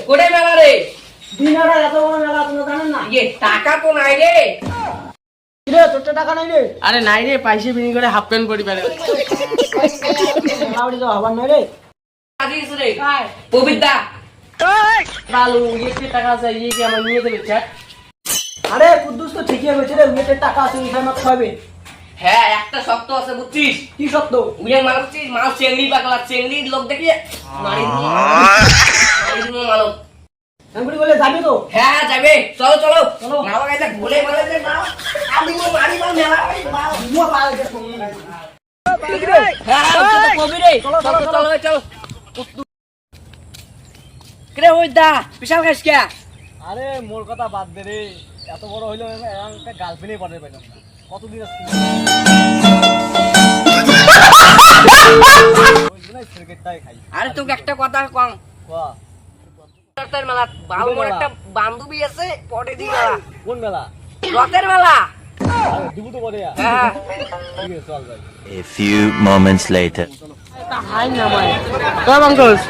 কোটে মেলা রে দিনারা এত বড় মেলা তোমরা জানেন না? টাকা তো নাই রে। কিরে তোর তো টাকা নাই রে? আরে নাই রে, পয়সা বিনি করে হাফ প্যান্ট পরি পারে। মেলাউড়ি যাওয়া হবার নয় রে। আজিস রে পবিত্রা বালু ইয়েতে টাকা চাই, ইয়ে কি আমার নিয়ে দেবে চ্যাট? আরে কুদ্দুস তো ঠিকই হয়েছে রে, উইয়েটের টাকা আছে উঠাই মাত্র হবে। হ্যাঁ একটা শক্ত আছে বুঝছিস, কি সত্য? উইয়ের মাল বুঝছিস, মাল চেংড়ি পাগলা, চেংড়ির লোক দেখি মারি দিয়ে মাল। আমি বলে যাবি তো? হ্যাঁ যাবে, চলো চলো চলো। নাও গাইতে ভুলে বলে যে নাও আমি মারি মাল মেলা মাল মুয়া পাল দে ফোন নাই। হ্যাঁ তো কবি রে, চলো, চলো চলো, চলো চলো কিরে ওই দা বিশাল খাইস কে? আরে মোর কথা বাদ দে রে, এত বড় হইলো একটা গার্লফ্রেন্ডই পাঠাতে পাইলাম না। কতদিন আছে ওই জন্যই ক্রিকেটটাই খাই। আরে তোকে একটা কথা কম, কোয়া রথের মেলা ভালো মোর একটা বান্ধবী আছে পটে দি মেলা, কোন মেলা? রথের মেলা। আরে দিবু তো বলে হ্যাঁ ঠিক আছে চল ভাই। A few moments later. হাই না মাই। কয় বাঙ্কস?